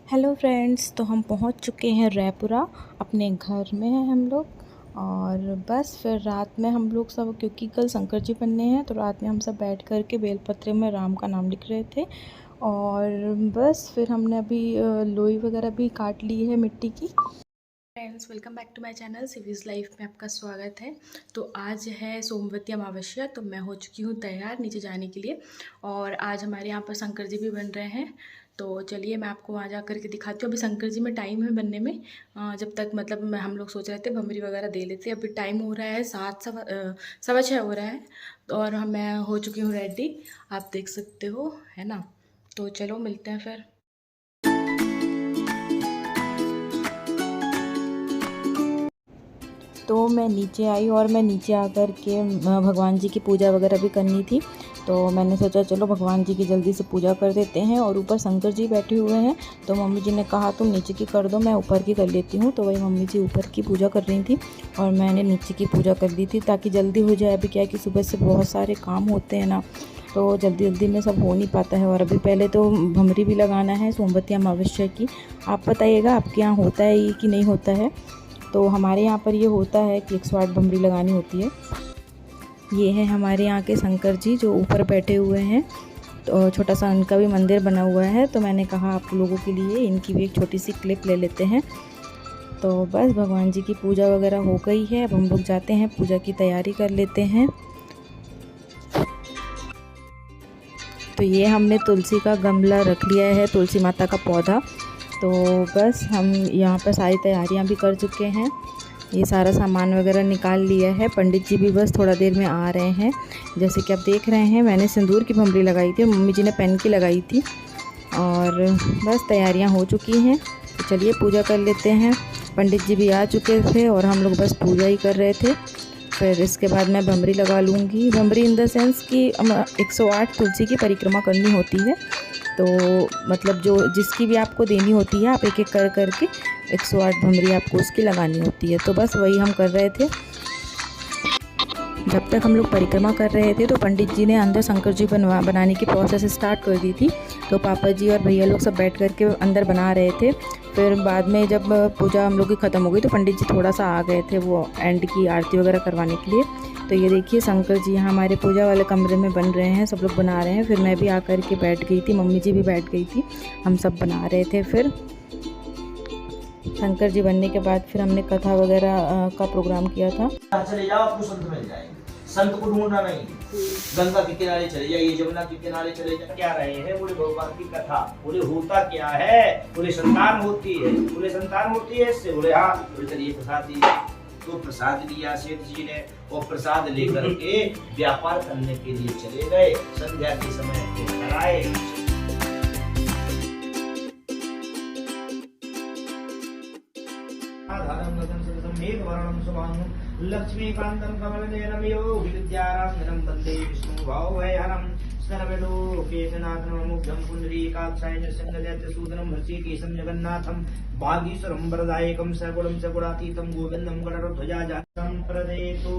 Hello friends, तो हम पहुंच चुके हैं रायपुरा। अपने घर में हैं हम लोग। और बस फिर रात में हम लोग सब, क्योंकि कल शंकर जी बनने हैं, तो रात में हम सब बैठ कर के बेलपत्र में राम का नाम लिख रहे थे। और बस फिर हमने अभी लोई वगैरह भी काट ली है मिट्टी की। Friends, welcome back to my channel सिवीज़ लाइफ में आपका स्वागत है। तो आज है सोमवती अमावस्या, तो मैं हो चुकी हूँ तैयार नीचे जाने के लिए। और आज हमारे यहाँ पर शंकर जी भी बन रहे हैं, तो चलिए मैं आपको वहाँ जा कर के दिखाती हूँ। अभी शंकर जी में टाइम है बनने में। जब तक मतलब हम लोग सोच रहे थे भमरी वगैरह दे लेते। अभी टाइम हो रहा है 7 सवा 6 हो रहा है। और मैं हो चुकी हूँ रेडी, आप देख सकते हो, है ना। तो चलो मिलते हैं फिर। तो मैं नीचे आई और मैं नीचे आकर के भगवान जी की पूजा वगैरह भी करनी थी। तो मैंने सोचा चलो भगवान जी की जल्दी से पूजा कर देते हैं। और ऊपर शंकर जी बैठे हुए हैं, तो मम्मी जी ने कहा तुम नीचे की कर दो, मैं ऊपर की कर लेती हूँ। तो वही मम्मी जी ऊपर की पूजा कर रही थी और मैंने नीचे की पूजा कर दी थी, ताकि जल्दी हो जाए। अभी क्या है कि सुबह से बहुत सारे काम होते हैं ना, तो जल्दी जल्दी में सब हो नहीं पाता है। और अभी पहले तो भमरी भी लगाना है सोमवती अमावस्या की। आप बताइएगा आपके यहाँ होता है ये कि नहीं होता है। तो हमारे यहाँ पर ये होता है कि 108 भमरी लगानी होती है। ये है हमारे यहाँ के शंकर जी जो ऊपर बैठे हुए हैं। तो छोटा सा उनका भी मंदिर बना हुआ है, तो मैंने कहा आप लोगों के लिए इनकी भी एक छोटी सी क्लिप ले लेते हैं। तो बस भगवान जी की पूजा वगैरह हो गई है, अब हम लोग जाते हैं पूजा की तैयारी कर लेते हैं। तो ये हमने तुलसी का गमला रख लिया है, तुलसी माता का पौधा। तो बस हम यहाँ पर सारी तैयारियाँ भी कर चुके हैं। ये सारा सामान वगैरह निकाल लिया है। पंडित जी भी बस थोड़ा देर में आ रहे हैं। जैसे कि आप देख रहे हैं, मैंने सिंदूर की भमरी लगाई थी, मम्मी जी ने पेन की लगाई थी। और बस तैयारियां हो चुकी हैं, तो चलिए पूजा कर लेते हैं। पंडित जी भी आ चुके थे और हम लोग बस पूजा ही कर रहे थे। फिर इसके बाद मैं भमरी लगा लूँगी। भमरी इन द सेंस कि 108 तुलसी की परिक्रमा करनी होती है। तो मतलब जो जिसकी भी आपको देनी होती है, आप एक एक कर करके 108 भमरी आपको उसकी लगानी होती है। तो बस वही हम कर रहे थे। जब तक हम लोग परिक्रमा कर रहे थे, तो पंडित जी ने अंदर शंकर जी बनाने की प्रोसेस स्टार्ट कर दी थी। तो पापा जी और भैया लोग सब बैठ कर के अंदर बना रहे थे। फिर बाद में जब पूजा हम लोग की ख़त्म हो गई, तो पंडित जी थोड़ा सा आ गए थे वो एंड की आरती वगैरह करवाने के लिए। तो ये देखिए शंकर जी यहाँ हमारे पूजा वाले कमरे में बन रहे हैं, सब लोग बना रहे हैं। फिर मैं भी आकर के बैठ गई थी, मम्मी जी भी बैठ गई थी, हम सब बना रहे थे। फिर शंकर जी बनने के बाद फिर हमने कथा वगैरह का प्रोग्राम किया था। चले जाओ, आपको संत मिल जाएंगे। संत को ढूंढना नहीं, गंगा के किनारे चले जाइए, जमुना के किनारे चले जाइए। क्या रहे हैं बोले भगवान की कथा। बोले होता क्या है, बोले संतान होती है। बोले संतान होती है इससे, बोले हाँ। बोले चलिए प्रसाद दीजिए। तो प्रसाद लिया सेठ जी ने, और प्रसाद लेकर के व्यापार करने के लिए चले गए। संध्या के समय घर आए। लक्ष्मीकांतं कमलनयनं योगिविद्यारम्भं वन्दे विष्णुभावभयहरं सर्वलोकेशनाथं मुग्धं पुण्डरीकाक्षाय नृसिंहदत्तसूदनं हृषीकेशं जगन्नाथं वागीश्वरं वरदायकं सगुणं सगुणातीतं गोविन्दं गणध्वजाजातं प्रदेतो।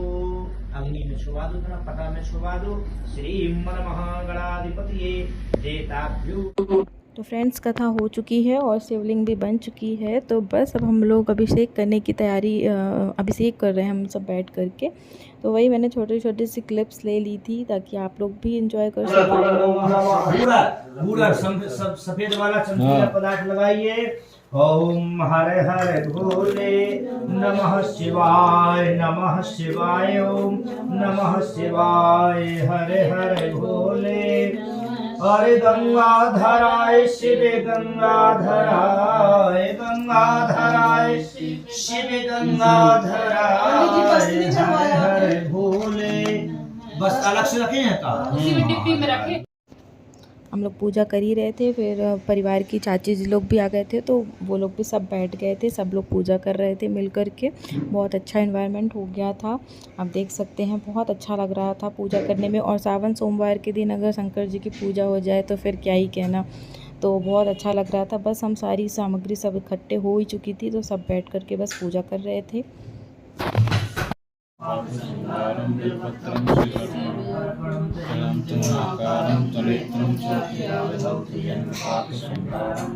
अग्नि में छुआ दो, पटा में छुआ दो। श्रीमन महागणाधिपतिये देताभ्यो। तो फ्रेंड्स, कथा हो चुकी है और शिवलिंग भी बन चुकी है। तो बस अब हम लोग अभिषेक करने की तैयारी, अभिषेक कर रहे हैं हम सब बैठ करके। तो वही मैंने छोटी छोटी सी क्लिप्स ले ली थी, ताकि आप लोग भी एंजॉय कर सकें। पूरा सफेद वाला चमकीला पदार्थ लगाइए। ओम हरे हरे भोले नमः शिवाय, नमः शिवाय, ओम नमः शिवाय, हरे हरे भोले। हरे गंगाधराय शिव गंगाधराय, गंगाधराय शिव गंगाधराय, हरे हरे भोले। बस अलग से रखे हैं का, उसी में डिब्बी में रखे। हम लोग पूजा कर ही रहे थे, फिर परिवार की चाची जी लोग भी आ गए थे, तो वो लोग भी सब बैठ गए थे। सब लोग पूजा कर रहे थे मिल कर के। बहुत अच्छा इन्वायरमेंट हो गया था, आप देख सकते हैं। बहुत अच्छा लग रहा था पूजा करने में। और सावन सोमवार के दिन अगर शंकर जी की पूजा हो जाए तो फिर क्या ही कहना। तो बहुत अच्छा लग रहा था। बस हम सारी सामग्री सब इकट्ठे हो ही चुकी थी, तो सब बैठ कर के बस पूजा कर रहे थे। अयं त्रिगुणाकारं त्रिनेत्रं चोत्याविधौत्रियन्पाकशङ्कारं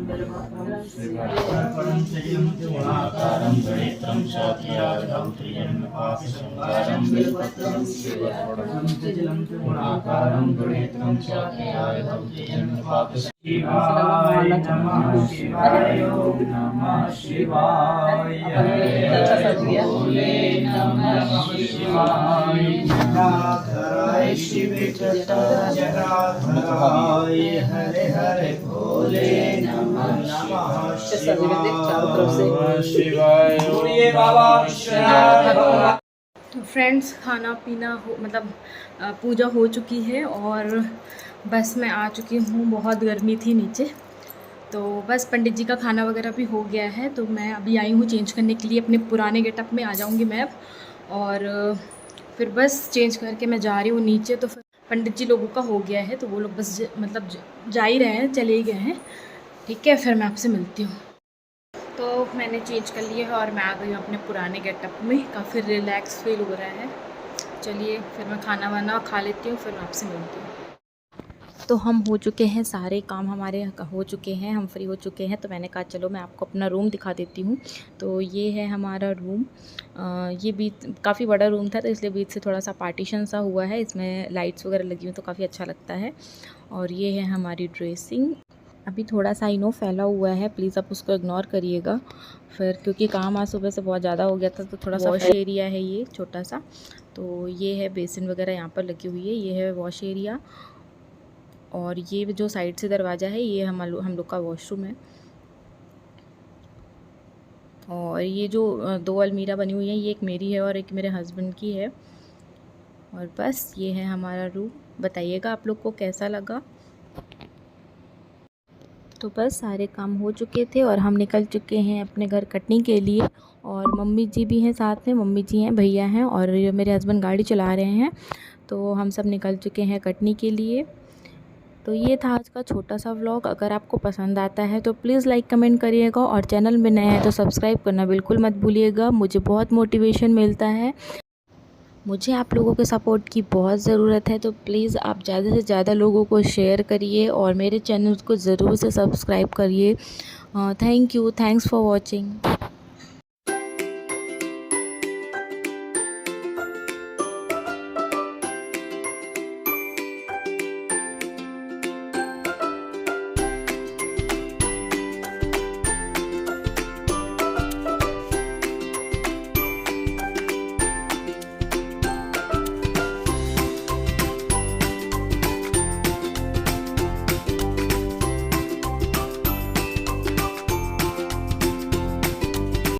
परं त्रिगुणाकारं त्रिनेत्रं चोत्याविधौत्रियन्पाकशङ्कारं बिल्वपत्रं श्रीवत्पटं त्रिगुणाकारं त्रिनेत्रं चोत्याविधौत्रियन्पाकशङ्कारं शिवाय नमः शिवाय नमः शिवाय भोले नमः शिवाय जटाधराय शिव जटाधराय हरे हरे भोले नमः शिवाय तो फ्रेंड्स खाना पीना हो मतलब पूजा हो चुकी है और बस मैं आ चुकी हूँ। बहुत गर्मी थी नीचे, तो बस पंडित जी का खाना वगैरह भी हो गया है। तो मैं अभी आई हूँ चेंज करने के लिए, अपने पुराने गेटअप में आ जाऊँगी मैं अब। और फिर बस चेंज करके मैं जा रही हूँ नीचे। तो फिर पंडित जी लोगों का हो गया है, तो वो लोग बस मतलब जा ही रहे हैं, चले ही गए हैं। ठीक है, फिर मैं आपसे मिलती हूँ। तो मैंने चेंज कर लिया है और मैं आ गई हूँ अपने पुराने गेटअप में। काफ़ी रिलैक्स फील हो रहा है। चलिए फिर मैं खाना वाना खा लेती हूँ, फिर मैं आपसे मिलती हूँ। तो हम हो चुके हैं, सारे काम हमारे हो चुके हैं, हम फ्री हो चुके हैं। तो मैंने कहा चलो मैं आपको अपना रूम दिखा देती हूँ। तो ये है हमारा रूम। ये बीच काफ़ी बड़ा रूम था, तो इसलिए बीच से थोड़ा सा पार्टीशन सा हुआ है। इसमें लाइट्स वगैरह लगी हुई तो काफ़ी अच्छा लगता है। और ये है हमारी ड्रेसिंग। अभी थोड़ा सा फैला हुआ है, प्लीज़ आप उसको इग्नोर करिएगा। फिर क्योंकि काम आज सुबह से बहुत ज़्यादा हो गया था, तो थोड़ा सा वॉश एरिया है ये छोटा सा। तो ये है बेसिन वगैरह यहाँ पर लगी हुई है। ये है वॉश एरिया। और ये जो साइड से दरवाज़ा है, ये हम लोग का वॉशरूम है। और ये जो 2 अलमीरा बनी हुई है, ये एक मेरी है और एक मेरे हस्बैंड की है। और बस ये है हमारा रूम। बताइएगा आप लोग को कैसा लगा। तो बस सारे काम हो चुके थे और हम निकल चुके हैं अपने घर कटनी के लिए। और मम्मी जी भी हैं साथ में, मम्मी जी हैं, भैया हैं और मेरे हस्बैंड गाड़ी चला रहे हैं। तो हम सब निकल चुके हैं कटनी के लिए। तो ये था आज का छोटा सा व्लॉग। अगर आपको पसंद आता है तो प्लीज़ लाइक कमेंट करिएगा, और चैनल में नए हैं तो सब्सक्राइब करना बिल्कुल मत भूलिएगा। मुझे बहुत मोटिवेशन मिलता है, मुझे आप लोगों के सपोर्ट की बहुत ज़रूरत है। तो प्लीज़ आप ज़्यादा से ज़्यादा लोगों को शेयर करिए और मेरे चैनल को ज़रूर से सब्सक्राइब करिए। Thank you, thanks for watching.